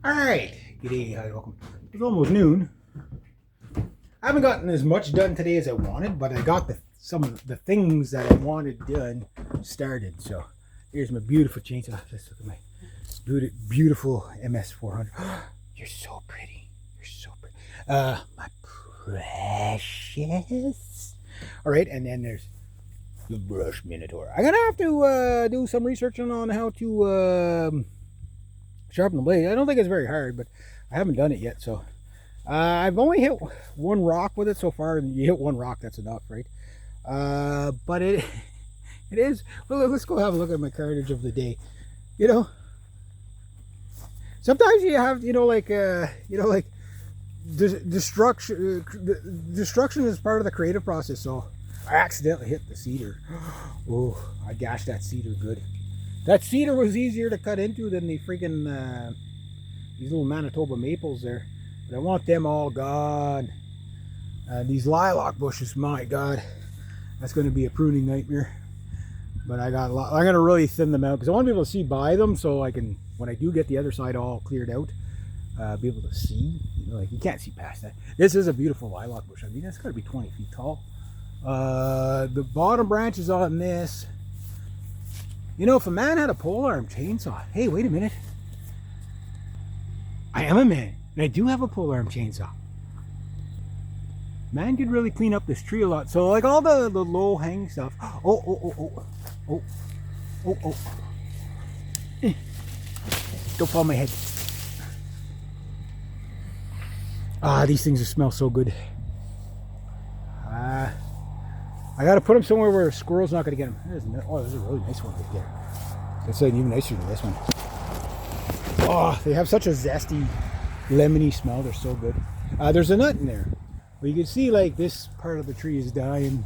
Alright, g'day, hi, welcome. It's almost noon. I haven't gotten as much done today as I wanted, but I got some of the things that I wanted done started. So here's my beautiful chainsaw. Just look at my beautiful MS400. You're so pretty. You're so pretty. My precious. Alright, and then there's the brush minotaur. I'm gonna have to do some research on how to sharpen the blade. I don't think it's very hard, but I haven't done it yet. So I've only hit one rock with it so far. You hit one rock, that's enough, right? But it is. Well, let's go have a look at my cartridge of the day. You know, sometimes you have, destruction. Destruction is part of the creative process. So I accidentally hit the cedar. Oh, I gashed that cedar good. That cedar was easier to cut into than the freaking these little Manitoba maples there. But I want them all gone. These lilac bushes, my God, that's going to be a pruning nightmare. But I'm going to really thin them out because I want to be able to see by them, so I can, when I do get the other side all cleared out, be able to see. You know, like you can't see past that. This is a beautiful lilac bush. I mean, that's got to be 20 feet tall. The bottom branches on this. You know, if a man had a polearm chainsaw, hey, wait a minute. I am a man, and I do have a polearm chainsaw. Man could really clean up this tree a lot. So, like all the low hanging stuff. Oh. Don't fall on my head. Ah, these things smell so good. I gotta put them somewhere where a squirrel's not gonna get them. There's a really nice one right there. That's even nicer than this one. Oh, they have such a zesty, lemony smell. They're so good. There's a nut in there. Well, you can see like this part of the tree is dying,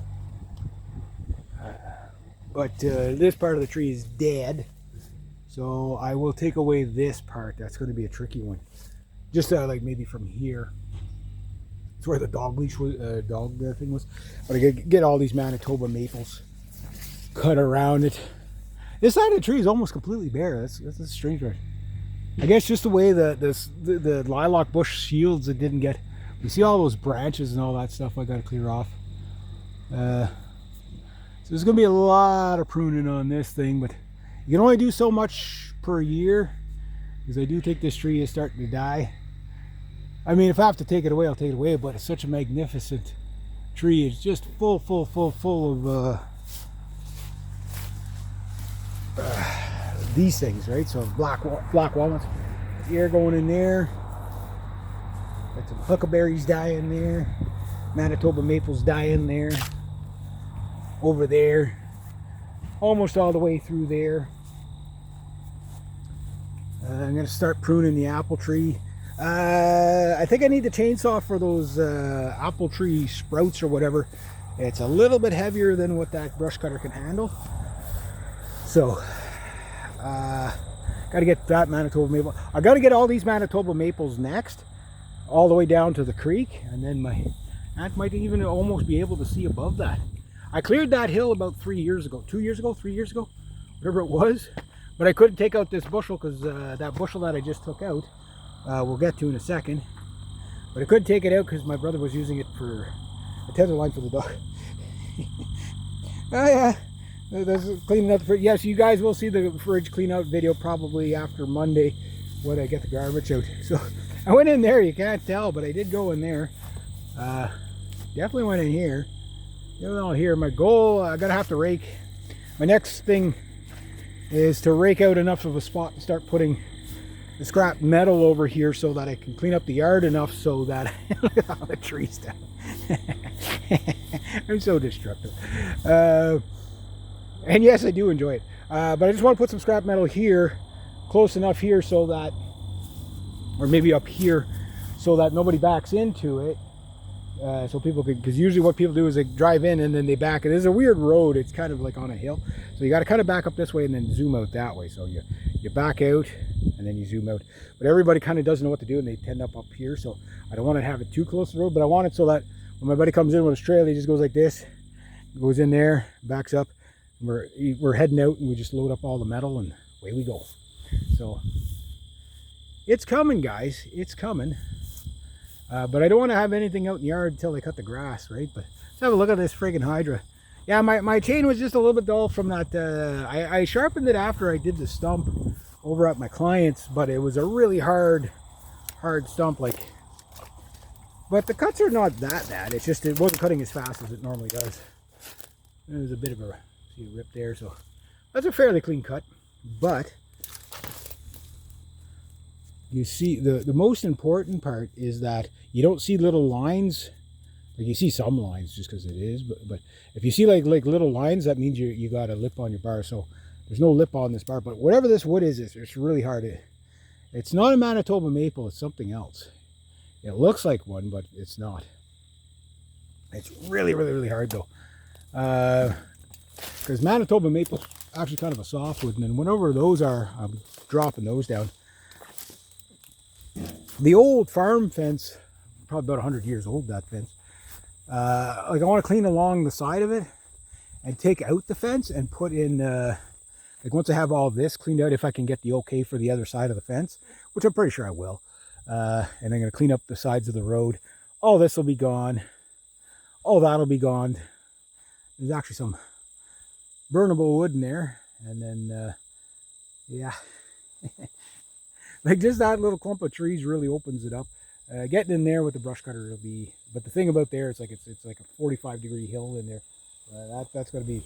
but this part of the tree is dead. So I will take away this part. That's going to be a tricky one. Just like maybe from here. It's where the dog leash was, thing was. But I gotta get all these Manitoba maples cut around it. This side of the tree is almost completely bare. That's a strange one. I guess just the way the lilac bush shields it didn't get. You see all those branches and all that stuff I got to clear off. So there's going to be a lot of pruning on this thing, but you can only do so much per year because I do think this tree is starting to die. I mean, if I have to take it away, I'll take it away, but it's such a magnificent tree. It's just full of these things, right? So black walnuts, air going in there. Got some huckleberries dying there. Manitoba maples dying there. Over there. Almost all the way through there. I'm going to start pruning the apple tree. I think I need the chainsaw for those apple tree sprouts or whatever. It's a little bit heavier than what that brush cutter can handle. So, got to get that Manitoba maple. I got to get all these Manitoba maples next, all the way down to the creek, and then my aunt might even almost be able to see above that. I cleared that hill about 3 years ago, 3 years ago, whatever it was, but I couldn't take out this bushel because that bushel that I just took out, we'll get to in a second, but I couldn't take it out because my brother was using it for a tether line for the dog. Oh yeah. That's cleaning up the fridge. Yes, you guys will see the fridge clean out video probably after Monday when I get the garbage out. So I went in there, you can't tell, but I did go in there. Definitely went in here. Here, my goal, I gotta have to rake. My next thing is to rake out enough of a spot and start putting the scrap metal over here so that I can clean up the yard enough so that look at all the trees down. I'm so destructive. And yes, I do enjoy it. But I just want to put some scrap metal here, close enough here so that, or maybe up here, so that nobody backs into it. So people could, because usually what people do is they drive in and then they back. It is a weird road. It's kind of like on a hill. So you got to kind of back up this way and then zoom out that way. So you back out and then you zoom out. But everybody kind of doesn't know what to do and they tend up here. So I don't want to have it too close to the road, but I want it so that when my buddy comes in with his trailer, he just goes like this, goes in there, backs up. We're heading out and we just load up all the metal and away we go. So It's coming, guys. It's coming. But I don't want to have anything out in the yard until they cut the grass, right? But let's have a look at this friggin' Hydra. Yeah, my chain was just a little bit dull from that. I sharpened it after I did the stump over at my client's, but it was a really hard stump. Like, but the cuts are not that bad. It's just it wasn't cutting as fast as it normally does. There's a bit of a rip there, so that's a fairly clean cut. But you see, the most important part is that you don't see little lines. Like, you see some lines just because it is, but if you see like little lines, that means you got a lip on your bar. So there's no lip on this bar. But whatever this wood is, it's really hard. It's not a Manitoba maple. It's something else. It looks like one, but it's not. It's really, really, really hard though. Because Manitoba maple is actually kind of a soft wood, and then whenever those are, I'm dropping those down. The old farm fence, probably about 100 years old, that fence. Like, I want to clean along the side of it and take out the fence and put in, like, once I have all this cleaned out, if I can get the okay for the other side of the fence, which I'm pretty sure I will. And I'm going to clean up the sides of the road. All this will be gone. All that'll be gone. There's actually some burnable wood in there. And then, yeah. Like, just that little clump of trees really opens it up. Getting in there with the brush cutter will be, but the thing about there, it's like a 45-degree hill in there. That's going to be,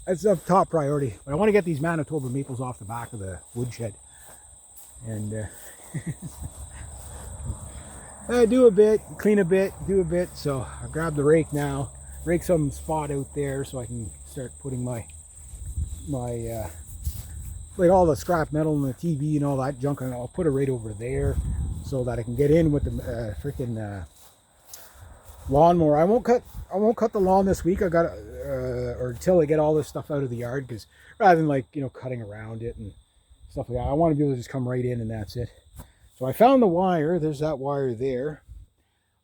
that's a top priority. But I want to get these Manitoba maples off the back of the woodshed, and do a bit, clean a bit, do a bit. So I grab the rake now, rake some spot out there so I can start putting my like all the scrap metal and the TV and all that junk, and I'll put it right over there so that I can get in with the freaking lawnmower. I won't cut the lawn this week. I got or until I get all this stuff out of the yard, because rather than, like, you know, cutting around it and stuff like that, I want to be able to just come right in and that's it. So I found the wire. There's that wire there.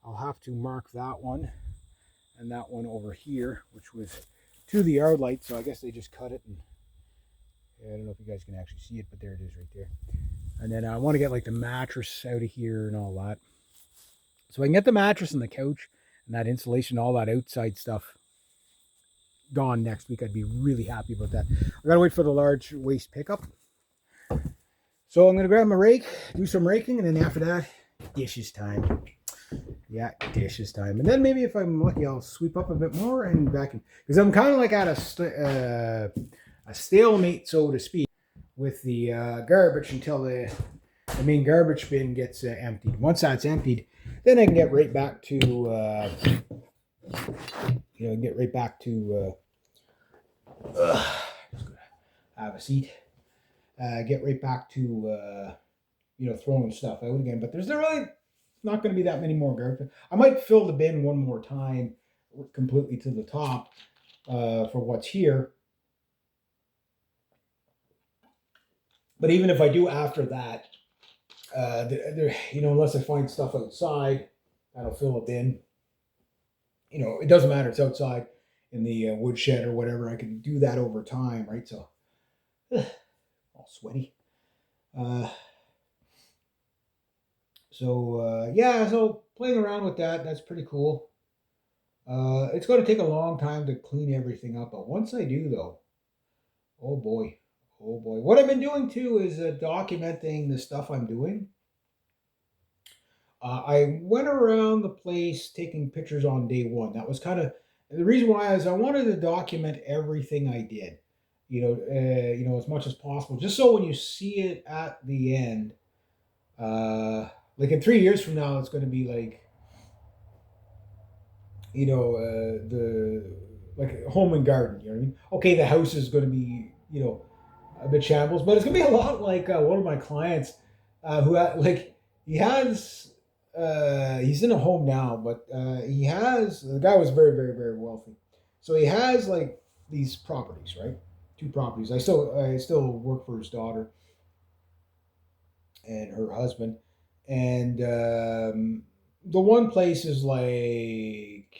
I'll have to mark that one and that one over here, which was to the yard light. So I guess they just cut it, and I don't know if you guys can actually see it, but there it is right there. And then I want to get, like, the mattress out of here and all that. So I can get the mattress and the couch and that insulation, all that outside stuff gone next week. I'd be really happy about that. I gotta wait for the large waste pickup. So I'm gonna grab my rake, do some raking, and then after that, dishes time. Yeah, dishes time. And then maybe if I'm lucky, I'll sweep up a bit more and vacuum. Because I'm kind of like at a stalemate, so to speak, with the garbage until the main garbage bin gets emptied. Once that's emptied, then I can get right back to have a seat. Get right back to throwing stuff out again. But there's really not going to be that many more garbage. I might fill the bin one more time completely to the top for what's here. But even if I do after that, unless I find stuff outside, that'll fill a bin. It doesn't matter. It's outside in the woodshed or whatever. I can do that over time, right? So, all sweaty. So playing around with that, that's pretty cool. It's going to take a long time to clean everything up, but once I do, though, oh boy. What I've been doing too is documenting the stuff I'm doing. I went around the place taking pictures on day one. That was kind of the reason why is I wanted to document everything I did, as much as possible, just so when you see it at the end, like in 3 years from now, it's going to be like, the like home and garden. You know what I mean? Okay, the house is going to be, a bit shambles, but it's gonna be a lot like one of my clients who he's in a home now, but the guy was very, very, very wealthy, so he has like these properties, right? 2 properties. I still work for his daughter and her husband, and the one place is like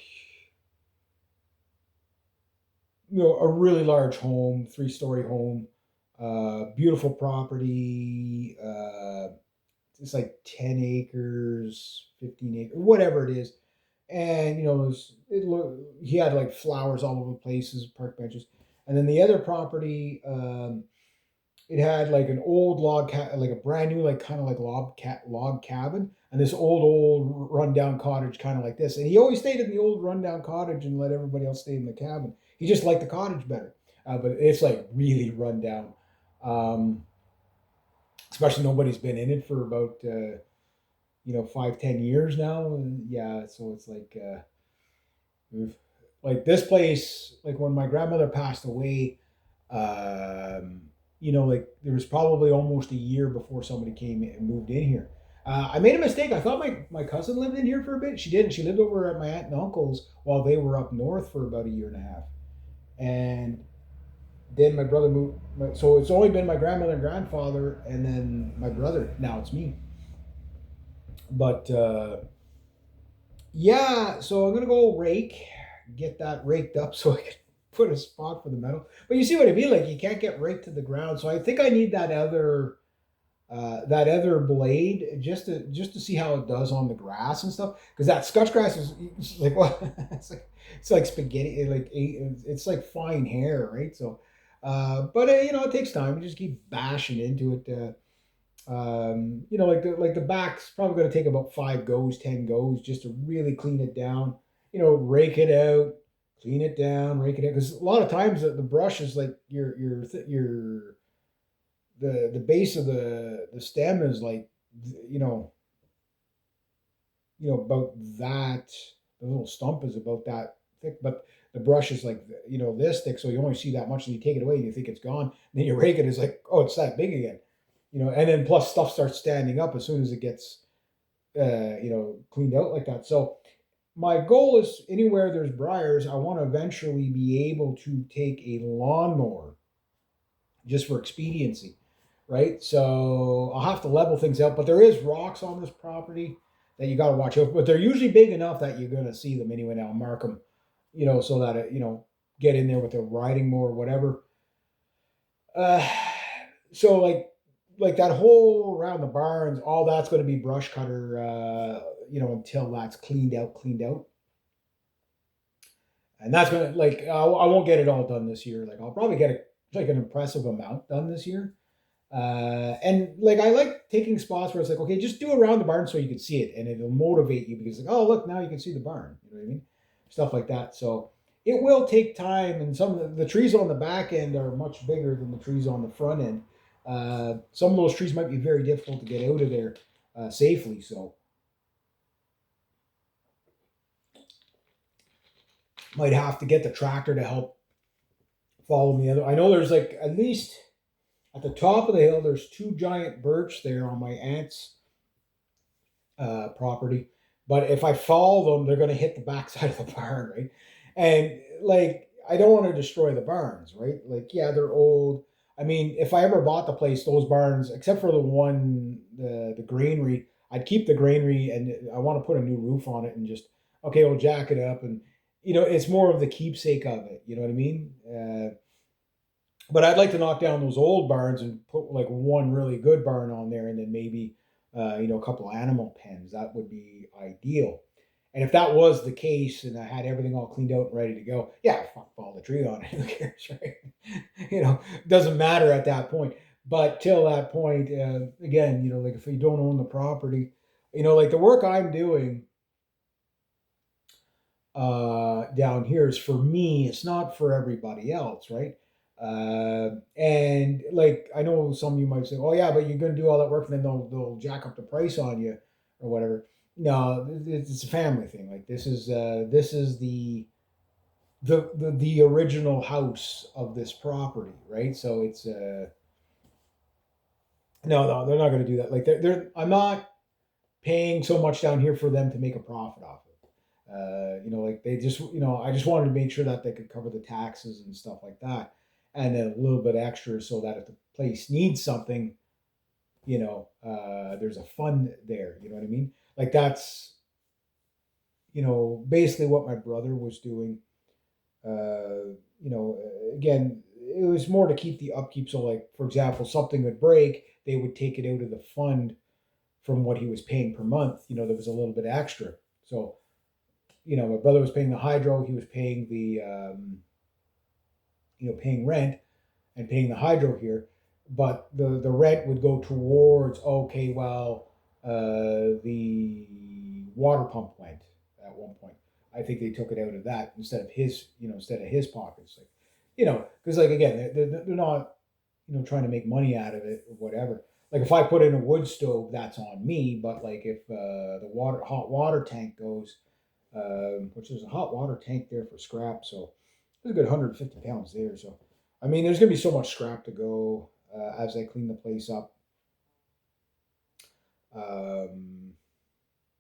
a really large home, 3-story home. Beautiful property, it's like 10 acres, 15 acres, whatever it is. And, he had like flowers all over the places, park benches. And then the other property, it had like an old like a brand new, like kind of like log cabin, and this old rundown cottage, kind of like this. And he always stayed in the old rundown cottage and let everybody else stay in the cabin. He just liked the cottage better, but it's like really rundown. Um, Especially nobody's been in it for about 5-10 years now. And yeah, so it's like this place, like when my grandmother passed away, um, like there was probably almost a year before somebody came in and moved in here. I made a mistake. I thought my cousin lived in here for a bit. She didn't. She lived over at my aunt and uncle's while they were up north for about a year and a half. And then my brother moved. So it's only been my grandmother and grandfather, and then my brother. Now it's me. But yeah, so I'm gonna go get that raked up so I can put a spot for the metal. But you see what I mean? Like you can't get raked to the ground, so I think I need that other blade just to see how it does on the grass and stuff. Because that scotch grass is like what it's like spaghetti, it's like fine hair, right? So, but it takes time. You just keep bashing into it. Like the back's probably going to take about 5 goes, 10 goes, just to really clean it down. Rake it out, clean it down, rake it out. Because a lot of times the brush is like the base of the stem is like you know about that. The little stump is about that thick, but the brush is like this thick, so you only see that much, and you take it away and you think it's gone. And then you rake it, it's like, oh, it's that big again. And then plus stuff starts standing up as soon as it gets cleaned out like that. So my goal is anywhere there's briars, I want to eventually be able to take a lawnmower just for expediency, right? So I'll have to level things out, but there is rocks on this property that you got to watch out. But they're usually big enough that you're going to see them anyway. Now mark them, so that get in there with a riding mower or whatever. Uh, so like that whole around the barns, all that's going to be brush cutter, until that's cleaned out. And that's gonna I won't get it all done this year. Like I'll probably get like an impressive amount done this year. And like I like taking spots where it's like, okay, just do around the barn so you can see it, and it'll motivate you because like, oh look, now you can see the barn. You know what I mean? Stuff like that. So it will take time, and some of the trees on the back end are much bigger than the trees on the front end. Some of those trees might be very difficult to get out of there safely. So might have to get the tractor to help follow me. I know there's like at least at the top of the hill, there's two giant birch there on my aunt's property. But if I follow them, they're going to hit the backside of the barn, right? And like, I don't want to destroy the barns, right? Like, yeah, they're old. I mean, if I ever bought the place, those barns, except for the one, the granary, I'd keep the granary, and I want to put a new roof on it and just, okay, we'll jack it up. And, it's more of the keepsake of it. You know what I mean? But I'd like to knock down those old barns and put like one really good barn on there, and then maybe a couple of animal pens. That would be ideal. And if that was the case, and I had everything all cleaned out and ready to go, yeah, fuck, fall the tree on it. Who cares, right? Doesn't matter at that point. But till that point, again, like if you don't own the property, like the work I'm doing down here is for me. It's not for everybody else, right? And like I know some of you might say, "Oh yeah, but you're going to do all that work, and then they'll jack up the price on you or whatever." No, it's a family thing. Like this is the original house of this property, right? So it's no, they're not going to do that. Like I'm not paying so much down here for them to make a profit off it. Like they just, I just wanted to make sure that they could cover the taxes and stuff like that, and then a little bit extra so that if the place needs something, there's a fund there. You know what I mean? Like that's, basically what my brother was doing. Again, it was more to keep the upkeep. So, like for example, something would break, they would take it out of the fund from what he was paying per month, there was a little bit extra. So, my brother was paying the hydro, he was paying the, paying rent and paying the hydro here, but the rent would go towards, okay, well, the water pump went at one point. I think they took it out of that instead of his pockets, because like again, they're not, trying to make money out of it or whatever. Like if I put in a wood stove, that's on me. But like if the hot water tank goes, which there's a hot water tank there for scrap, so there's a good 150 pounds there. So I mean, there's gonna be so much scrap to go as I clean the place up. Um,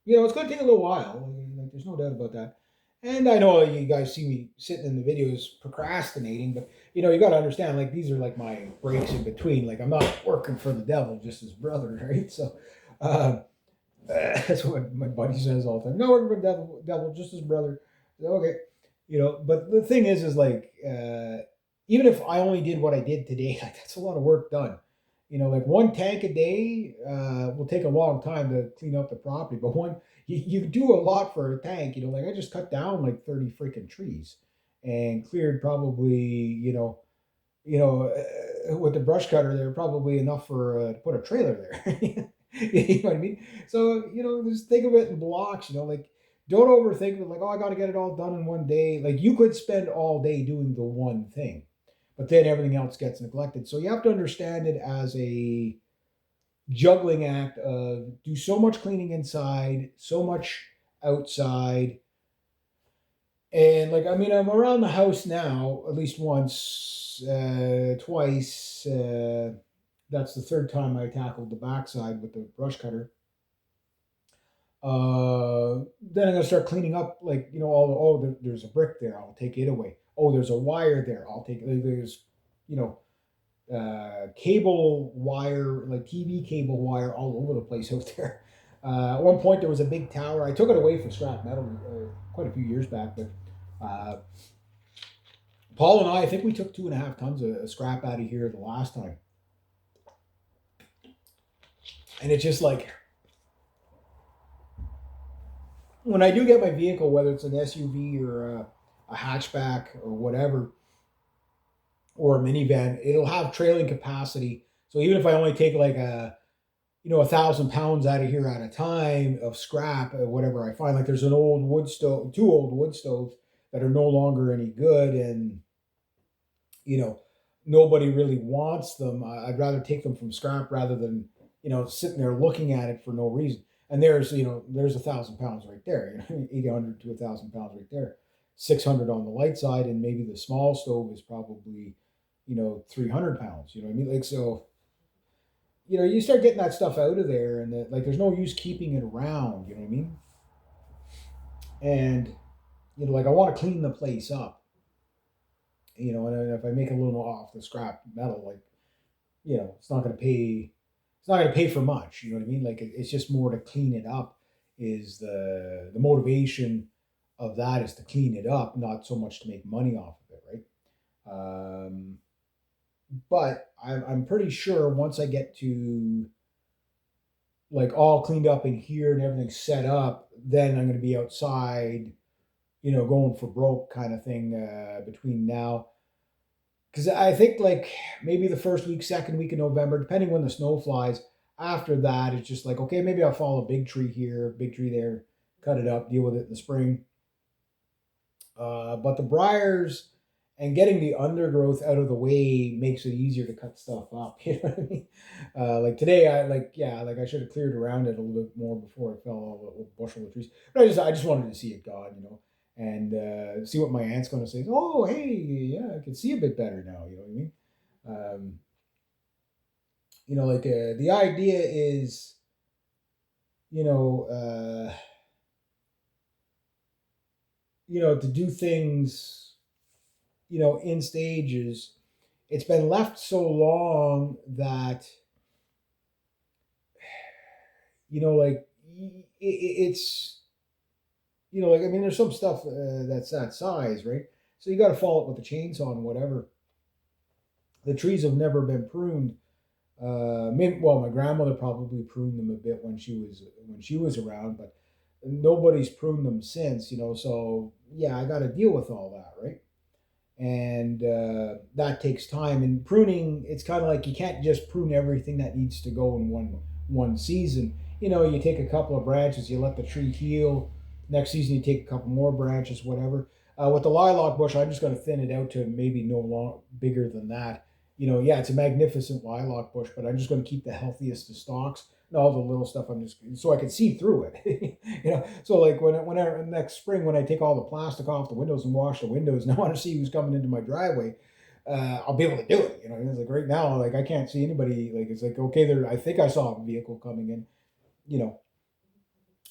it's gonna take a little while. Like, there's no doubt about that. And I know you guys see me sitting in the videos procrastinating, but you got to understand, like these are like my breaks in between. Like I'm not working for the devil, just his brother, right? So uh, that's what my buddy says all the time. No working for the devil, just his brother. So, okay, But the thing is like even if I only did what I did today, like that's a lot of work done. Like one tank a day will take a long time to clean up the property, but you do a lot for a tank. Like I just cut down like 30 freaking trees and cleared probably, with the brush cutter, they're probably enough for to put a trailer there. You know what I mean? So, just think of it in blocks, like don't overthink it like, oh, I got to get it all done in one day. Like you could spend all day doing the one thing, but then everything else gets neglected. So you have to understand it as a juggling act of do so much cleaning inside, so much outside. And like, I mean, I'm around the house now at least once, twice. That's the third time I tackled the backside with the brush cutter. Then I'm gonna start cleaning up, like there's a brick there, I'll take it away. Oh, there's a wire there, I'll take it. There's you know cable wire, like TV cable wire, all over the place out there. At one point, there was a big tower. I took it away for scrap metal quite a few years back, but Paul and I think we took 2.5 tons of scrap out of here the last time, and it's just like when I do get my vehicle, whether it's an SUV or a hatchback or whatever, or a minivan, it'll have trailing capacity. So even if I only take like 1,000 pounds out of here at a time of scrap or whatever I find, like there's an old wood stove, two old wood stoves that are no longer any good, and nobody really wants them. I'd rather take them from scrap rather than sitting there looking at it for no reason. And there's 1,000 pounds right there, 800 to 1,000 pounds right there, 600 on the light side, and maybe the small stove is probably 300 pounds. You know what I mean? Like so, you start getting that stuff out of there, and like there's no use keeping it around. You know what I mean? And like I want to clean the place up. And if I make a little off the scrap metal, like it's not going to pay. It's not going to pay for much. You know what I mean? Like it's just more to clean it up. Is the motivation of that is to clean it up, not so much to make money off of it, right? But I'm pretty sure once I get to like all cleaned up in here and everything set up, then I'm going to be outside, going for broke kind of thing between now. Because I think like maybe the first week, second week of November, depending when the snow flies. After that, it's just like, okay, maybe I'll follow a big tree here, big tree there, cut it up, deal with it in the spring. But the briars and getting the undergrowth out of the way makes it easier to cut stuff up. You know what I mean? Like today, I should have cleared around it a little bit more before I fell all the bushel of trees. But I just wanted to see it gone, and see what my aunt's going to say. Oh, hey, yeah, I can see a bit better now. You know what I mean? The idea is, you know, uh, to do things, in stages. It's been left so long that, like it's, like I mean, there's some stuff that's that size, right? So you got to follow it with the chainsaw and whatever. The trees have never been pruned Maybe, well, my grandmother probably pruned them a bit when she was around, but nobody's pruned them since, you know. So yeah, I got to deal with all that, right? And that takes time. And pruning, it's kind of like you can't just prune everything that needs to go in one season. You know, you take a couple of branches, you let the tree heal. Next season, you take a couple more branches, whatever. With the lilac bush, I'm just going to thin it out to maybe no long bigger than that. You know, yeah, it's a magnificent lilac bush, but I'm just going to keep the healthiest of stalks. And all the little stuff, I'm just so I can see through it. You know, so like next spring when I take all the plastic off the windows and wash the windows, and I want to see who's coming into my driveway, I'll be able to do it. You know, it's like right now, like I can't see anybody. Like it's like okay, there. I think I saw a vehicle coming in. You know,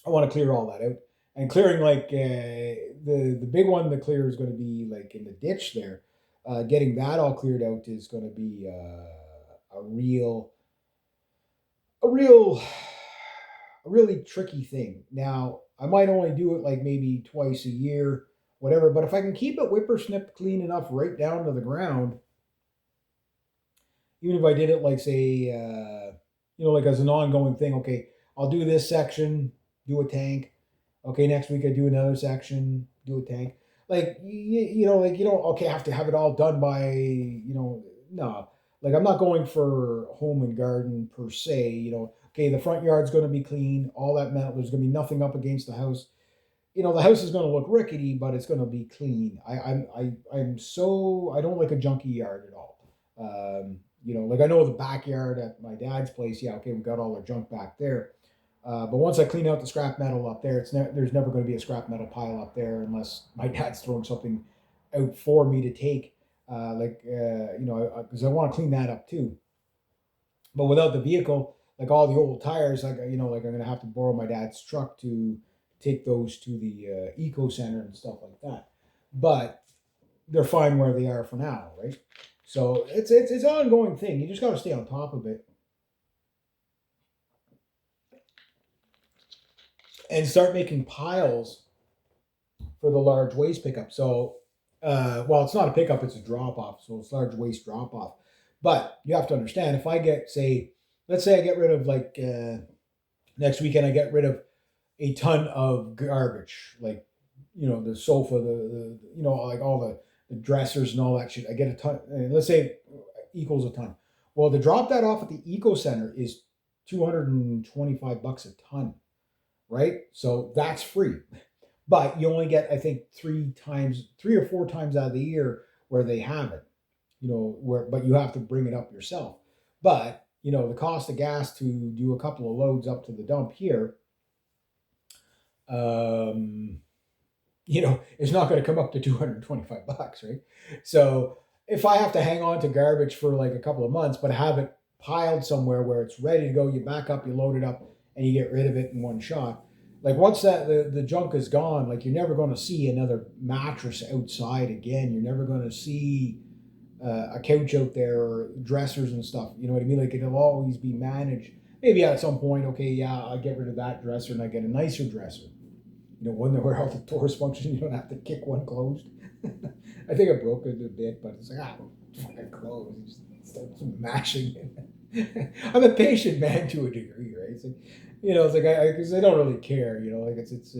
I want to clear all that out. And clearing like the big one to clear is going to be like in the ditch there. Getting that all cleared out is going to be a real a real a really tricky thing. Now, I might only do it like maybe twice a year, whatever, but if I can keep it whippersnip clean enough right down to the ground, even if I did it like say like as an ongoing thing, okay, I'll do this section, do a tank. Okay, next week I do another section, do a tank. Like like you don't okay have to have it all done by no. Like I'm not going for home and garden per se. Okay, the front yard's going to be clean. All that metal. There's going to be nothing up against the house. The house is going to look rickety, but it's going to be clean. I'm so I don't like a junky yard at all. Like I know the backyard at my dad's place. Yeah, okay, we got all our junk back there. But once I clean out the scrap metal up there, there's never going to be a scrap metal pile up there unless my dad's throwing something out for me to take. Because I want to clean that up too. But without the vehicle, like all the old tires, like like I'm gonna have to borrow my dad's truck to take those to the eco center and stuff like that. But they're fine where they are for now, right? So it's an ongoing thing. You just got to stay on top of it and start making piles for the large waste pickup. So, well, it's not a pickup; it's a drop off. So it's large waste drop off. But you have to understand, if I get let's say I get rid of like next weekend, I get rid of a ton of garbage, like the sofa, the like all the dressers and all that shit. I get a ton. Let's say equals a ton. Well, to drop that off at the eco center is $225 a ton, right? So that's free. But you only get, I think, three or four times out of the year where they have it. But you have to bring it up yourself. But the cost of gas to do a couple of loads up to the dump here, it's not going to come up to $225, right? So if I have to hang on to garbage for like a couple of months, but have it piled somewhere where it's ready to go, you back up, you load it up, and you get rid of it in one shot. Like once the junk is gone, like you're never going to see another mattress outside again. You're never going to see a couch out there or dressers and stuff. You know what I mean? Like it'll always be managed. Maybe at some point, okay, yeah, I get rid of that dresser and I get a nicer dresser. One where all the doors function, you don't have to kick one closed. I think I broke it a bit, but it's like, fucking closed. Just start mashing it. I'm a patient man to a degree, right? It's like, it's like because I don't really care, like it's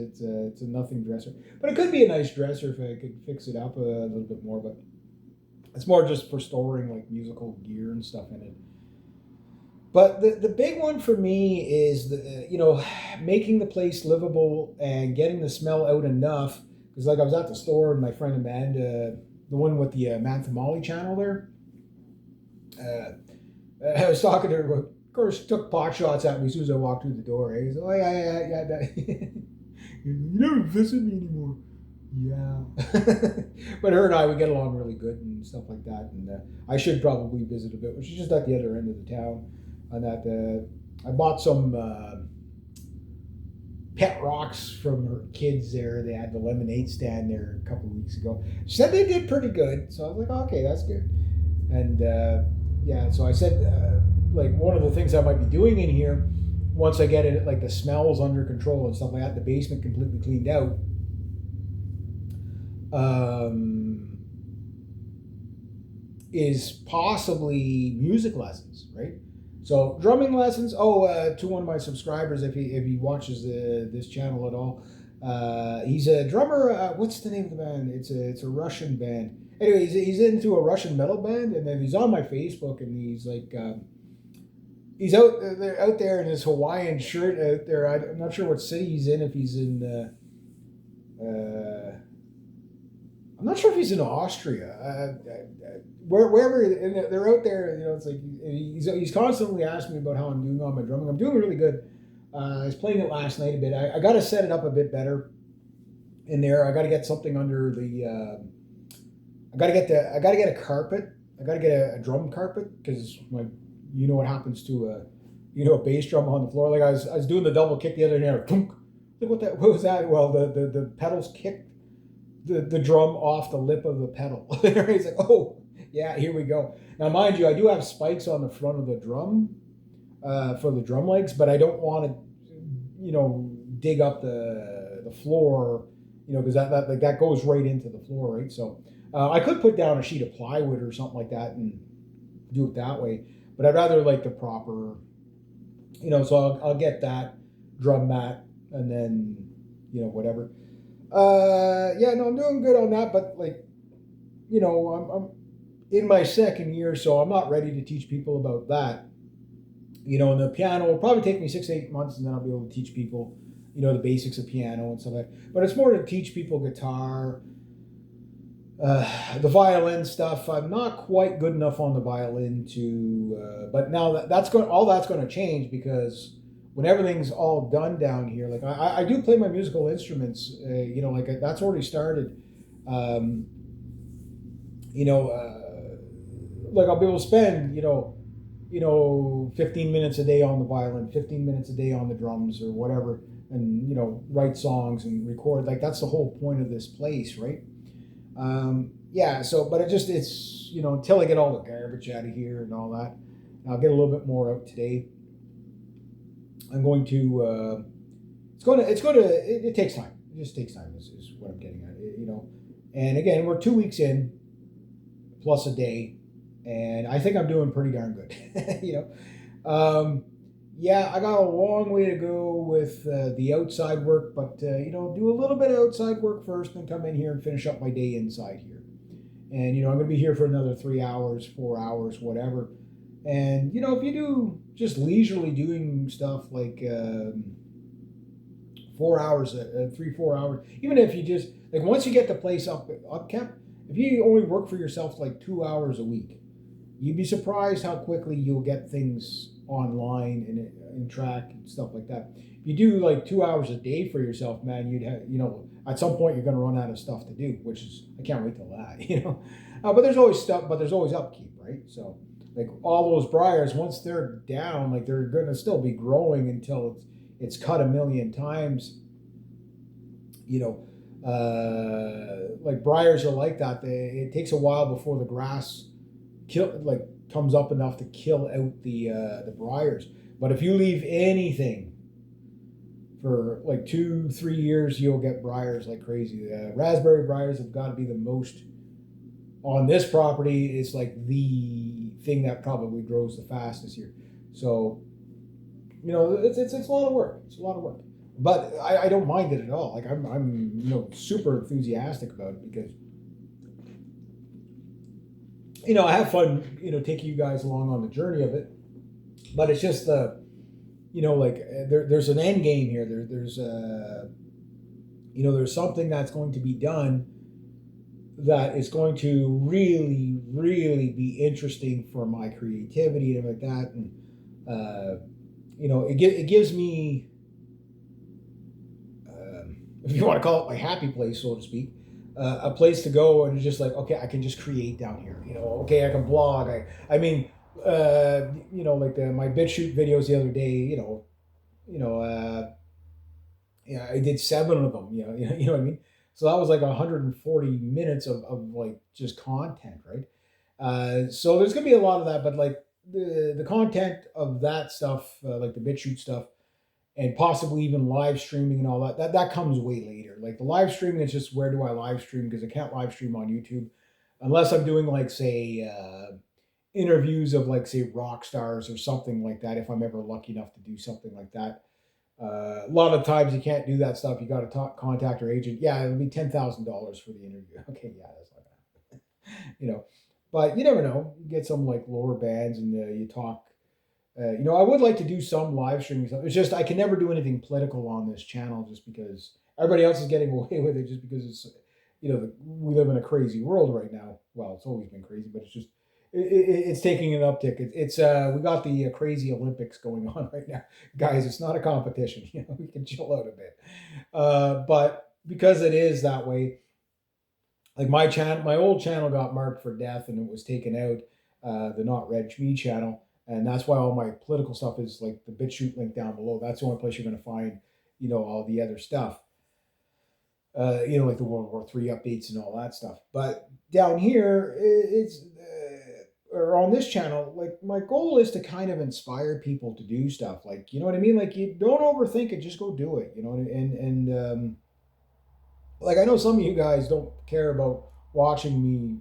a nothing dresser, but it could be a nice dresser if I could fix it up a little bit more. But it's more just for storing like musical gear and stuff in it. But the big one for me is making the place livable and getting the smell out enough. Because like I was at the store and my friend Amanda, the one with the Mantha Molly channel there, I was talking to her. Of course, took pot shots at me as soon as I walked through the door. He said, "Oh yeah. You don't visit me anymore." Yeah, but her and I we get along really good and stuff like that. And I should probably visit a bit, but she's just at the other end of the town. And that I bought some pet rocks from her kids there. They had the lemonade stand there a couple of weeks ago. She said they did pretty good, so I was like, okay, that's good. And yeah, so I said like one of the things I might be doing in here once I get it like the smells under control and stuff like that, the basement completely cleaned out. Is possibly music lessons, right? So drumming lessons. To one of my subscribers, if he watches this channel at all, he's a drummer. What's the name of the band? It's a Russian band. Anyway, he's into a Russian metal band, and then he's on my Facebook, and he's like. He's out there in his Hawaiian shirt out there. I'm not sure what city he's in. If he's in, I'm not sure if he's in Austria. Wherever they're out there, it's like he's constantly asking me about how I'm doing on my drumming. I'm doing really good. I was playing it last night a bit. I got to set it up a bit better in there. I got to get something under the. I got to get a carpet. I got to get a drum carpet because you know what happens to a bass drum on the floor. Like I was doing the double kick the other day. Look what was that? Well, the pedals kicked the drum off the lip of the pedal. He's like, oh yeah, here we go. Now, mind you, I do have spikes on the front of the drum for the drum legs, but I don't want to, dig up the floor, because that goes right into the floor, right? So I could put down a sheet of plywood or something like that and do it that way. But I'd rather like the proper, so I'll get that drum mat and then, whatever. No, I'm doing good on that, but I'm in my second year, so I'm not ready to teach people about that. And the piano will probably take me 6 to 8 months, and then I'll be able to teach people, the basics of piano and stuff like that. But it's more to teach people guitar, the violin stuff. I'm not quite good enough on the violin but now that's going to change, because when everything's all done down here, like I do play my musical instruments, that's already started. Like I'll be able to spend 15 minutes a day on the violin, 15 minutes a day on the drums or whatever, and write songs and record. Like that's the whole point of this place, right? But it's until I get all the garbage out of here and all that, I'll get a little bit more out today. I'm going to it takes time. It just takes time is what I'm getting at, and again, we're 2 weeks in plus a day, and I think I'm doing pretty darn good. I got a long way to go with the outside work, but do a little bit of outside work first, then come in here and finish up my day inside here. And I'm going to be here for another 3 hours, 4 hours, whatever. And if you do just leisurely doing stuff like 4 hours, 3-4 hours, even if you just once you get the place up kept, if you only work for yourself 2 hours a week, you'd be surprised how quickly you'll get things online and in track and stuff like that. If you do 2 hours a day for yourself, man, you'd have, at some point you're going to run out of stuff to do, which is, I can't wait till that, but there's always stuff, but there's always upkeep, right? So all those briars, once they're down, they're going to still be growing until it's cut a million times. Briars are like that. It takes a while before the grass comes up enough to kill out the briars. But if you leave anything for 2-3 years, you'll get briars like crazy. Raspberry briars have got to be the most on this property. It's the thing that probably grows the fastest here. So it's a lot of work. It's a lot of work, but I don't mind it at all. I'm super enthusiastic about it because I have fun, taking you guys along on the journey of it. But it's just there's an end game here. There's something that's going to be done that is going to really, really be interesting for my creativity and like that. And it gives me, if you want to call it my happy place, so to speak. A place to go and just okay, I can just create down here. Okay, I can blog. My BitChute videos the other day. I did 7 of them. You know what I mean. So that was 140 minutes of just content, right? So there's gonna be a lot of that, but the content of that stuff, the BitChute stuff, and possibly even live streaming and all that comes way later. The live streaming is just, where do I live stream? Because I can't live stream on YouTube unless I'm doing say interviews of like say rock stars or something like that. If I'm ever lucky enough to do something like that, a lot of times you can't do that stuff. You got to talk, contact your agent. Yeah, it'll be $10,000 for the interview. Okay, yeah, that's not bad. But you never know. You get some like lower bands and you talk. I would like to do some live streaming stuff. It's just I can never do anything political on this channel just because everybody else is getting away with it. Just because it's we live in a crazy world right now. Well, it's always been crazy, but it's just it's taking an uptick. It's we got the crazy Olympics going on right now, guys. It's not a competition. We can chill out a bit. But because it is that way, like my old channel got marked for death, and it was taken out. The Not Reg Me channel, and that's why all my political stuff is like the BitChute link down below. That's the only place you're going to find, all the other stuff. Like the World War III updates and all that stuff. But down here, or on this channel, like my goal is to kind of inspire people to do stuff. Like, you know what I mean? Like, you don't overthink it, just go do it. Like I know some of you guys don't care about watching me,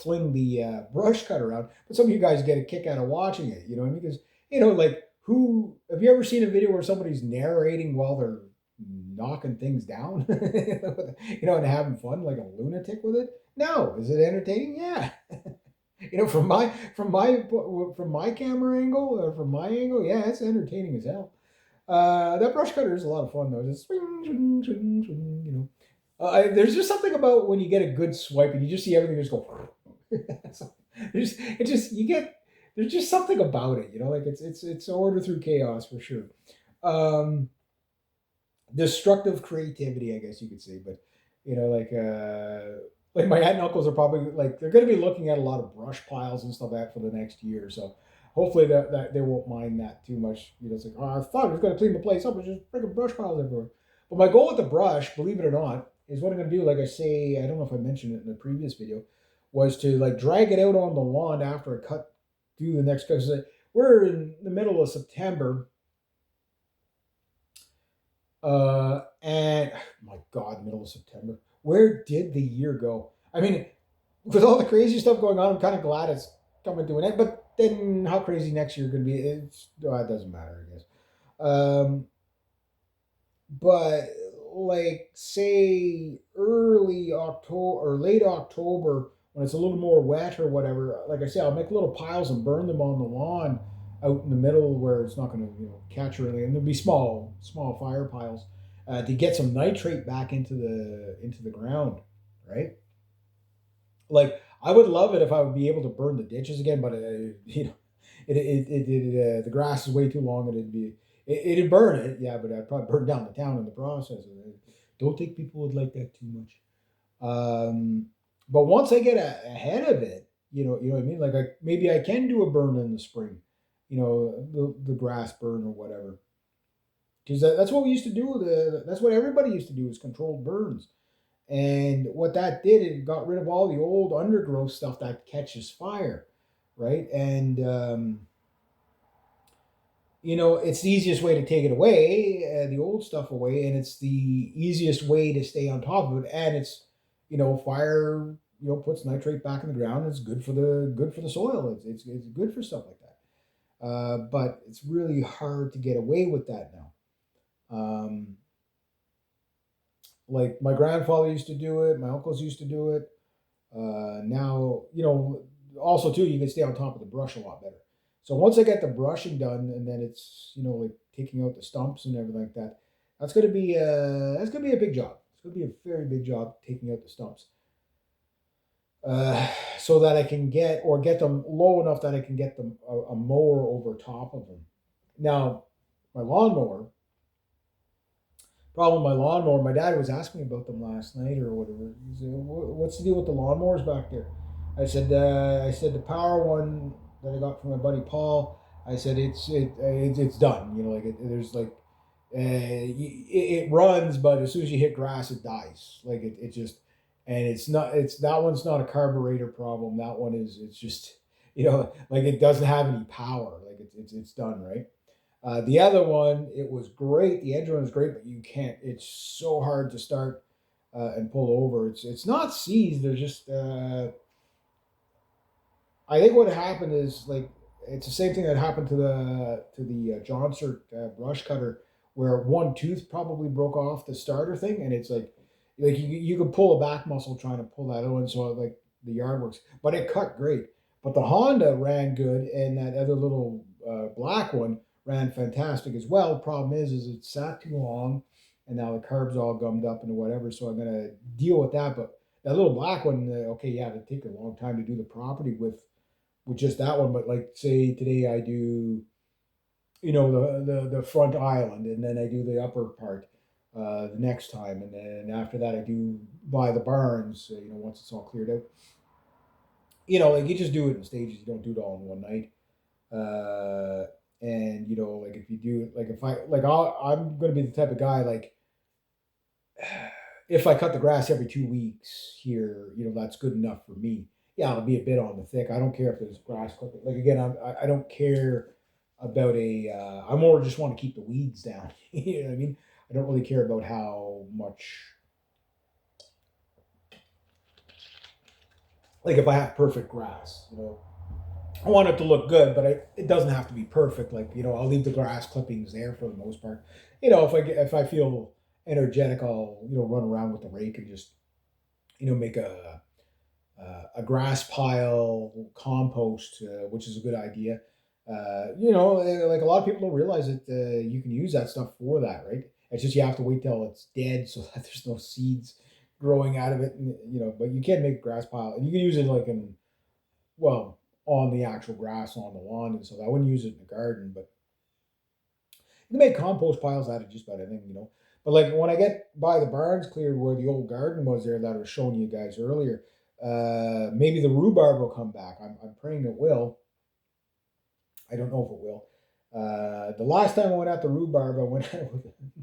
fling the brush cut around, but some of you guys get a kick out of watching it. You know what I mean? Because like who have you ever seen a video where somebody's narrating while they're knocking things down, and having fun like a lunatic with it? No, is it entertaining? Yeah. From my camera angle or from my angle, yeah, it's entertaining as hell. That brush cutter is a lot of fun though. Just swing, swing, swing, swing. There's just something about when you get a good swipe and you just see everything just go. There's just something about it, like it's order through chaos for sure. Destructive creativity, I guess you could say, but like my aunt and uncles are probably like they're going to be looking at a lot of brush piles and stuff like that for the next year, so hopefully that they won't mind that too much. It's like, I thought I was going to clean the place up, but just freaking brush piles everywhere. But my goal with the brush, believe it or not, is what I'm going to do. Like I say, I don't know if I mentioned it in the previous video, was to like drag it out on the lawn after I do the next cut. Because we're in the middle of September. And my God, middle of September. Where did the year go? I mean, with all the crazy stuff going on, I'm kind of glad it's coming to an end. But then, how crazy next year going to be? It doesn't matter, I guess. But like say early October or late October, when it's a little more wet or whatever, like I say, I'll make little piles and burn them on the lawn out in the middle where it's not going to catch or anything, and there'll be small fire piles to get some nitrate back into the ground, right? Like I would love it if I would be able to burn the ditches again, but the grass is way too long and it'd burn it, yeah, but I'd probably burn down the town in the process. Don't think people would like that too much. But once I get ahead of it, you know what I mean. Like maybe I can do a burn in the spring, the grass burn or whatever. Because that's what we used to do. That's what everybody used to do is controlled burns. And what that did, it got rid of all the old undergrowth stuff that catches fire, right? And it's the easiest way to take it away, the old stuff away, and it's the easiest way to stay on top of it. And it's, fire, puts nitrate back in the ground. It's good for the soil. It's good for stuff like that. But it's really hard to get away with that now. Like my grandfather used to do it, my uncles used to do it. Now, also too, you can stay on top of the brush a lot better. So once I get the brushing done, and then it's like taking out the stumps and everything like that, that's gonna be a big job. It's gonna be a very big job taking out the stumps, so that I can get them low enough that I can get them a mower over top of them. Now, my lawnmower. Problem with my lawnmower. My dad was asking me about them last night or whatever. He said, "What's the deal with the lawnmowers back there?" I said the power one that I got from my buddy Paul. I said it's done. There's like it runs, but as soon as you hit grass, it dies. Like it just, and that one's not a carburetor problem. That one it's just like it doesn't have any power. Like it's done, right. The other one, it was great. The engine was great, but you can't. It's so hard to start and pull over. It's not seized. There's just I I think what happened is like it's the same thing that happened to the Johnsert brush cutter, where one tooth probably broke off the starter thing, and it's like you could pull a back muscle trying to pull that out, and so like the yard works, but it cut great. But the Honda ran good, and that other little black one ran fantastic as well. Problem is it sat too long, and now the carb's all gummed up and whatever. So I'm gonna deal with that. But that little black one, okay, yeah, it'd take a long time to do the property with just that one. But like say today I do, the front island, and then I do the upper part the next time, and then after that I do by the barns. Once it's all cleared out, like you just do it in stages. You don't do it all in one night. And like if you do it, like if I like I'm gonna be the type of guy like if I cut the grass every 2 weeks here, that's good enough for me. Yeah, it'll be a bit on the thick. I don't care if there's grass clipping. Like again, I don't care about a. I more just want to keep the weeds down. You know what I mean? I don't really care about how much. Like if I have perfect grass, I want it to look good, but it doesn't have to be perfect. Like I'll leave the grass clippings there for the most part. If I feel energetic, I'll run around with the rake and just make a grass pile compost, which is a good idea. Like a lot of people don't realize that you can use that stuff for that, right? It's just you have to wait till it's dead so that there's no seeds growing out of it, and, but you can make a grass pile, and you can use it like well, on the actual grass on the lawn and stuff. I wouldn't use it in the garden, but you can make compost piles out of just about anything. But like when I get by the barns cleared where the old garden was there that I was showing you guys earlier, maybe the rhubarb will come back. I'm praying it will. I don't know if it will. The last time I went out to rhubarb, I went out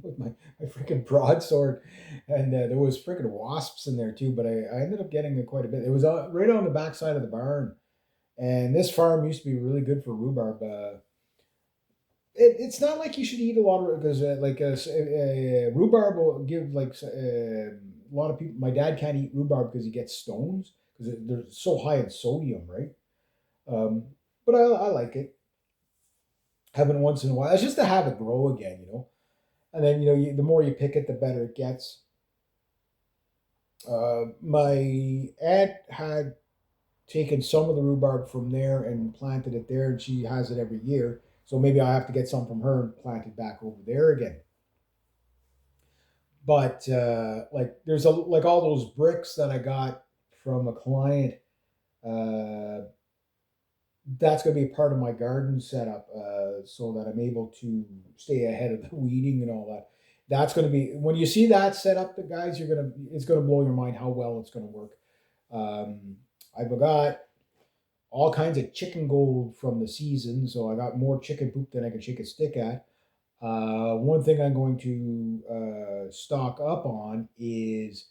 with my freaking broadsword, and there was freaking wasps in there too. But I ended up getting quite a bit. It was right on the back side of the barn, and this farm used to be really good for rhubarb. It's not like you should eat a lot of because rhubarb will give a lot of people. My dad can't eat rhubarb because he gets stones because they're so high in sodium, right? Um, but I like it having once in a while. It's just to have it grow again. And then the more you pick it, the better it gets. My aunt had taken some of the rhubarb from there and planted it there, and she has it every year. So maybe I have to get some from her and plant it back over there again. But like there's like all those bricks that I got from a client. Uh, that's going to be part of my garden setup, so that I'm able to stay ahead of the weeding and all that. That's going to be when you see that set up, the guys, it's going to blow your mind how well it's going to work. I've got all kinds of chicken gold from the season, so I got more chicken poop than I can shake a stick at. One thing I'm going to stock up on is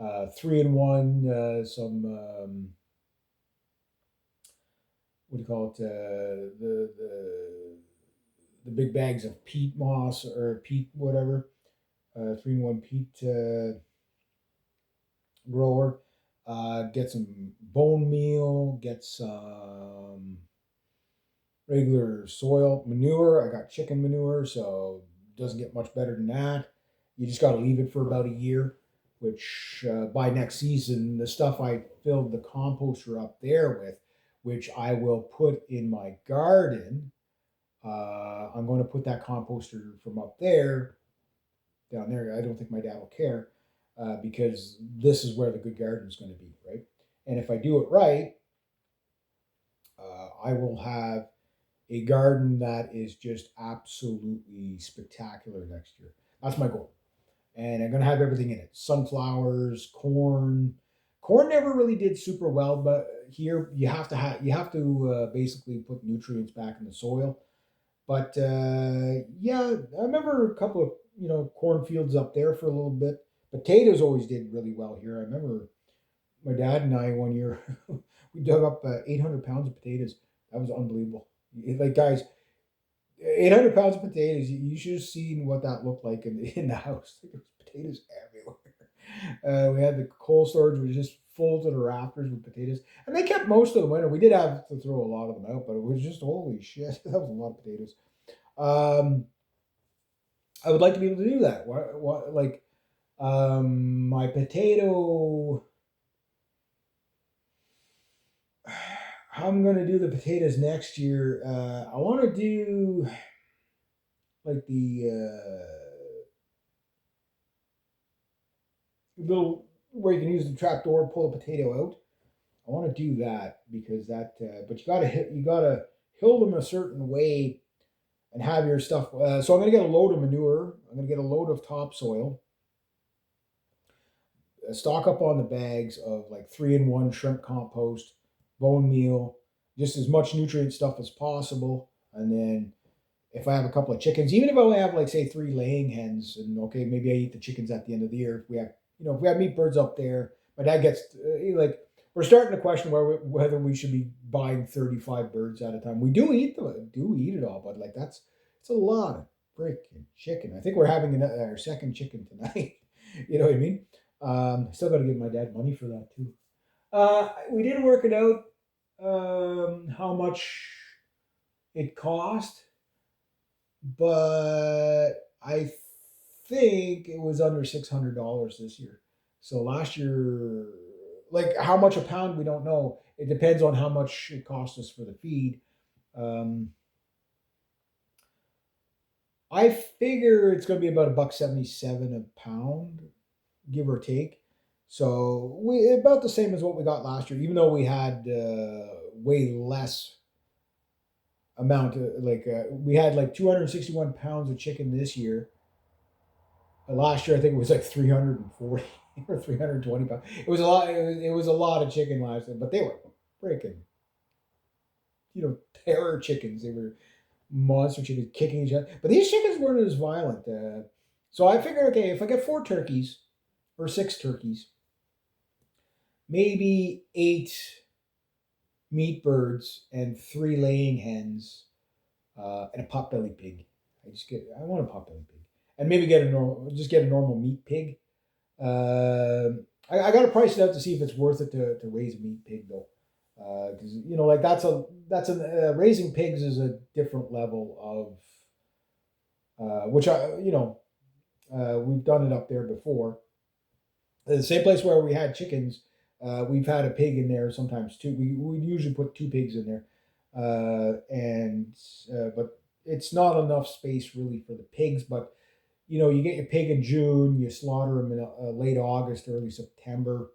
3-in-1, some what do you call it? The big bags of peat moss or peat whatever, 3-in-1 peat grower. Get some bone meal. Get some regular soil manure. I got chicken manure, so it doesn't get much better than that. You just got to leave it for about a year, which by next season, the stuff I filled the composter up there with, which I will put in my garden. I'm going to put that composter from up there down there. I don't think my dad will care because this is where the good garden is going to be, right? And if I do it right, I will have a garden that is just absolutely spectacular next year. That's my goal. And I'm going to have everything in it: sunflowers, corn. Corn never really did super well, but here you have to basically put nutrients back in the soil. But yeah, I remember a couple of cornfields up there for a little bit. Potatoes always did really well here. I remember my dad and I one year we dug up 800 pounds of potatoes. That was unbelievable. Like guys, 800 pounds of potatoes. You should have seen what that looked like in the house. There was potatoes everywhere. We had the cold storage was just full to the rafters with potatoes, and they kept most of the winter. We did have to throw a lot of them out, but it was just holy shit. That was a lot of potatoes. Um, I would like to be able to do that. What like my potato. How I'm gonna do the potatoes next year? I want to do like the little where you can use the trap door, pull a potato out. I want to do that because that. But you gotta hill them a certain way and have your stuff. So I'm gonna get a load of manure. I'm gonna get a load of topsoil. Stock up on the bags of like 3-in-1 shrimp compost, bone meal, just as much nutrient stuff as possible, and then if I have a couple of chickens, even if I only have like say 3 laying hens, and okay, maybe I eat the chickens at the end of the year. If we have, if we have meat birds up there, my dad gets like we're starting to question whether we should be buying 35 birds at a time. We do eat it all, but like it's a lot of freaking chicken. I think we're having our second chicken tonight. You know what I mean? Still got to give my dad money for that too. We did work it out how much it cost, but I think it was under $600 this year. So last year, like how much a pound, we don't know. It depends on how much it cost us for the feed. Um, I figure it's going to be about $1.77 a pound, give or take. So we about the same as what we got last year, even though we had way less amount. We had like 261 pounds of chicken this year. Last year, I think it was like 340 or 320 pounds. It was a lot. It was a lot of chicken last year, but they were freaking, terror chickens. They were monster chickens kicking each other. But these chickens weren't as violent. So I figured, okay, if I get 4 turkeys or 6 turkeys, maybe 8 meat birds and 3 laying hens, and a potbelly pig. I want a potbelly pig, and maybe get a normal meat pig. I got to price it out to see if it's worth it to raise a meat pig though, because like that's raising pigs is a different level of which we've done it up there before. The same place where we had chickens, we've had a pig in there sometimes too. We usually put 2 pigs in there, and but it's not enough space really for the pigs. But you get your pig in June, you slaughter them in late August, early September.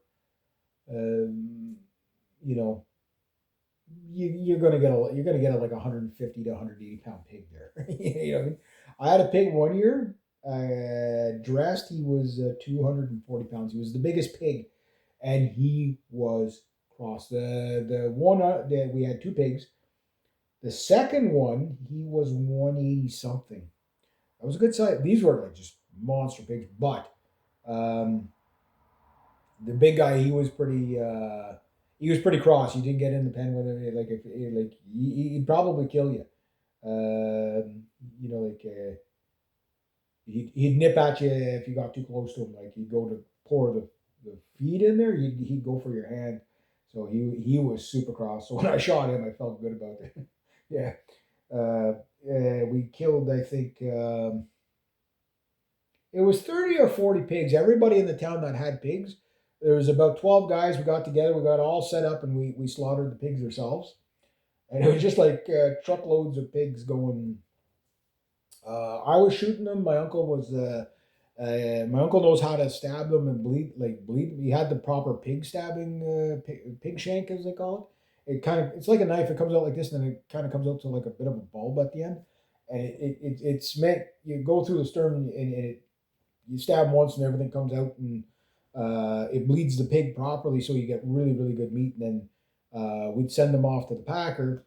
Um, you know, you're gonna get like 150 to 180 pound pig there. You know what I mean? I had a pig one year. Dressed, he was 240 pounds. He was the biggest pig, and he was cross. The one that we had 2 pigs. The second one, he was 180 something. That was a good size. These were like just monster pigs, but um, the big guy, he was pretty cross. You didn't get in the pen with him, like if like he'd probably kill you. Like he'd nip at you if you got too close to him. Like he'd go to pour the feed in there, he'd go for your hand. So he was super cross. So when I shot him, I felt good about it. Yeah. We killed, I think, it was 30 or 40 pigs. Everybody in the town that had pigs, there was about 12 guys. We got together, we got all set up, and we slaughtered the pigs ourselves. And it was just like truckloads of pigs going. I was shooting them. My uncle knows how to stab them and bleed. He had the proper pig stabbing, pig shank, as they call it. It's like a knife. It comes out like this, and then it kind of comes out to like a bit of a bulb at the end. And it's meant you go through the stern, and you stab once, and everything comes out, and it bleeds the pig properly, so you get really really good meat. And then we'd send them off to the packer,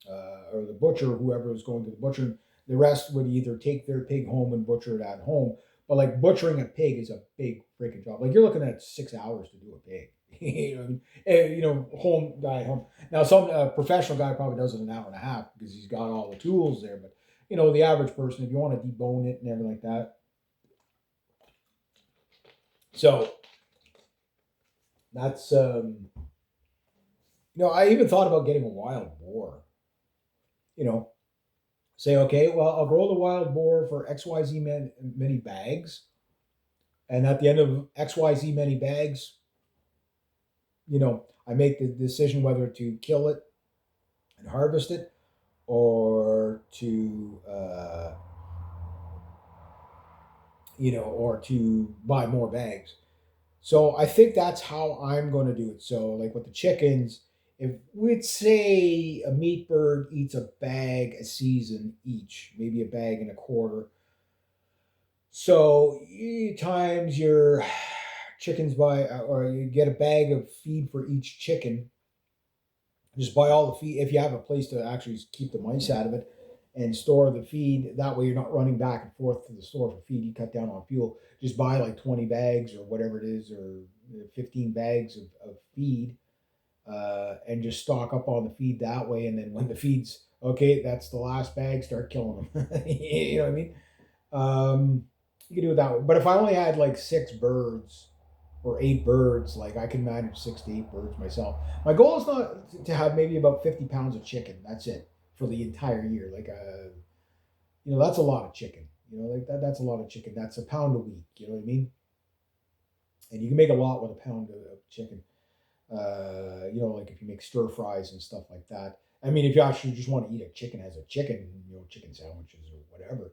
or the butcher, whoever was going to the butcher. The rest would either take their pig home and butcher it at home. But like butchering a pig is a big freaking job. Like you're looking at 6 hours to do a pig. You know what I mean? Home guy at home. Now some professional guy probably does it in an hour and a half because he's got all the tools there. But the average person, if you want to debone it and everything like that. So That's I even thought about getting a wild boar. You know, say okay, well, I'll grow the wild boar for XYZ many bags, and at the end of XYZ many bags, I make the decision whether to kill it and harvest it or to or to buy more bags. So I think that's how I'm going to do it. So like with the chickens, if we'd say a meat bird eats a bag a season each, maybe a bag and a quarter. So times your chickens by, or you get a bag of feed for each chicken. Just buy all the feed if you have a place to actually keep the mice out of it and store the feed. That way you're not running back and forth to the store for feed. You cut down on fuel. Just buy like 20 bags or whatever it is, or 15 bags of feed, and just stock up on the feed that way. And then when the feed's okay, that's the last bag, start killing them. You know what I mean? You can do it that way. But if I only had like 6 birds or 8 birds, like I can manage 6 to 8 birds myself. My goal is not to have maybe about 50 pounds of chicken. That's it for the entire year. Like that's a lot of chicken. Like that's a lot of chicken. That's a pound a week. You know what I mean? And you can make a lot with a pound of chicken. Like if you make stir fries and stuff like that. I mean, if you actually just want to eat a chicken as a chicken, chicken sandwiches or whatever,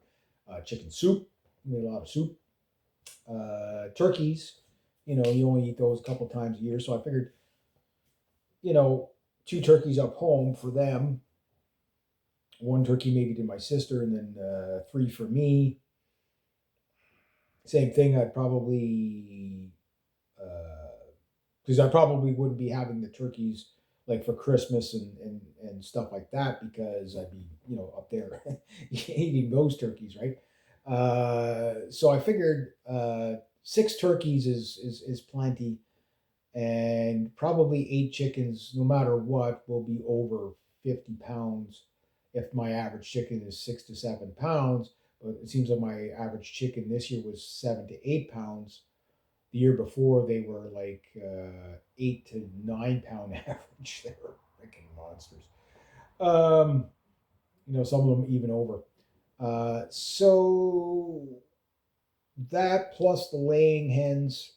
chicken soup, you make a lot of soup. Turkeys, you only eat those a couple times a year. So I figured, 2 turkeys up home for them, 1 turkey maybe to my sister, and then 3 for me. Same thing. I'd probably, because I probably wouldn't be having the turkeys like for Christmas and stuff like that, because I'd be, up there eating those turkeys, right? So I figured 6 turkeys is plenty, and probably 8 chickens, no matter what, will be over 50 pounds if my average chicken is 6 to 7 pounds. But it seems like my average chicken this year was 7 to 8 pounds. The year before, they were like 8 to 9 pound average. They were freaking monsters. Um, some of them even over. So that plus the laying hens,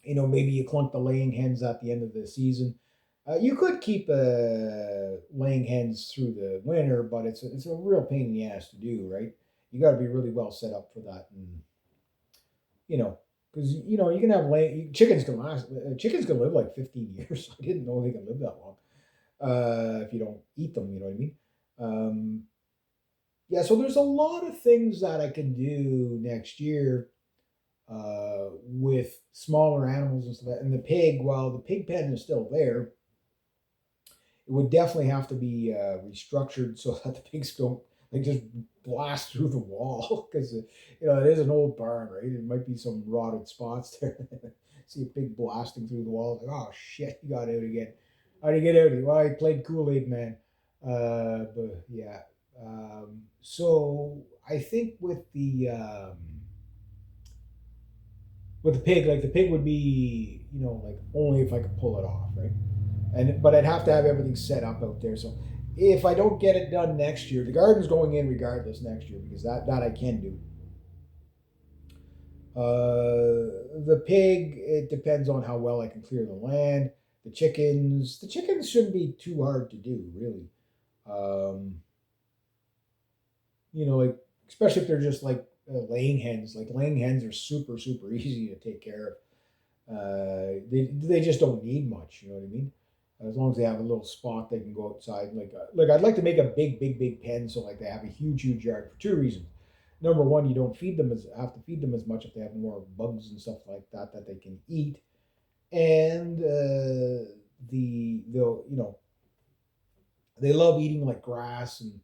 maybe you clunk the laying hens at the end of the season. You could keep laying hens through the winter, but it's a real pain in the ass to do, right? You got to be really well set up for that, and you know, because you can have chickens can last. Chickens can live like 15 years. I didn't know they can live that long. If you don't eat them, you know what I mean. Um, yeah, so there's a lot of things that I can do next year with smaller animals and stuff. And the pig, while the pig pen is still there, it would definitely have to be restructured so that the pigs don't like just blast through the wall, because it is an old barn, right? It might be some rotted spots there. See a pig blasting through the wall, like, oh shit, you got out again. How do you get out? Well, I played Kool-Aid Man. But yeah. So I think with the pig, like the pig would be, like only if I could pull it off, right? But I'd have to have everything set up out there. So if I don't get it done next year, the garden's going in regardless next year, because that I can do. The pig, it depends on how well I can clear the land. The chickens shouldn't be too hard to do, really. Um, like especially if they're just like laying hens. Like laying hens are super super easy to take care of. They just don't need much. You know what I mean? As long as they have a little spot they can go outside. Like I'd like to make a big big big pen, so like they have a huge huge yard for 2 reasons. Number one, you don't have to feed them as much if they have more bugs and stuff like that they can eat, and they'll they love eating like grass, and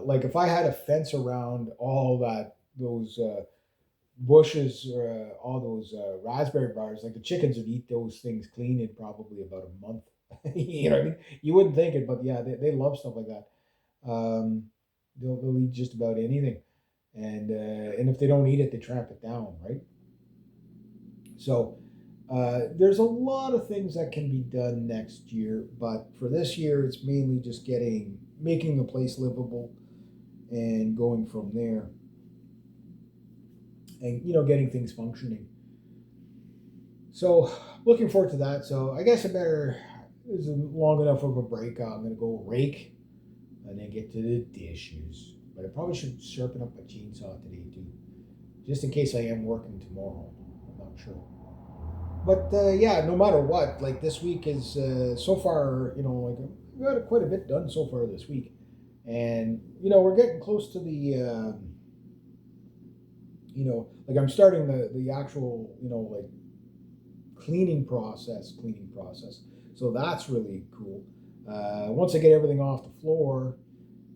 like if I had a fence around all those bushes, or all those raspberry bars, like the chickens would eat those things clean in probably about a month. You know what I mean? You wouldn't think it, but yeah, they love stuff like that. Um, they'll eat just about anything, and if they don't eat it, they tramp it down, right? So There's a lot of things that can be done next year, but for this year, it's mainly just making the place livable and going from there, and getting things functioning. So looking forward to that. So I guess I better. This is long enough of a break. I'm gonna go rake and then get to the dishes. But I probably should sharpen up my chainsaw today too, just in case I am working tomorrow. I'm not sure. But yeah, no matter what, like this week is so far, like we got quite a bit done so far this week, and we're getting close to the, like I'm starting the actual, like cleaning process. So that's really cool. Once I get everything off the floor,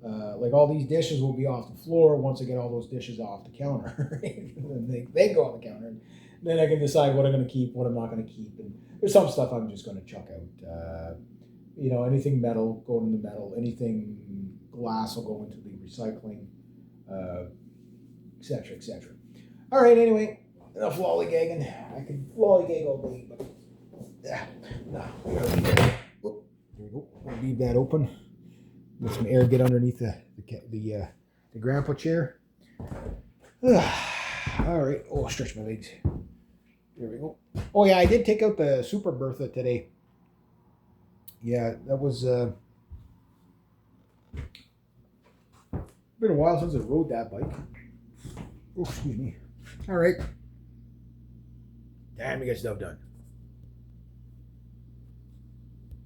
like all these dishes will be off the floor once I get all those dishes off the counter. And they go on the counter. And then I can decide what I'm going to keep, what I'm not going to keep. And there's some stuff I'm just going to chuck out. Anything metal, go into the metal. Anything glass will go into the recycling, etc., etc. All right, anyway, enough lollygagging. I could lollygag all day, but no. There we go. We'll leave that open. Let some air get underneath the grandpa chair. All right. Oh, I'll stretch my legs. There we go. Oh yeah, I did take out the Super Bertha today. Yeah, that was been a while since I rode that bike. Oh, excuse me. All right. Damn, we got stuff done.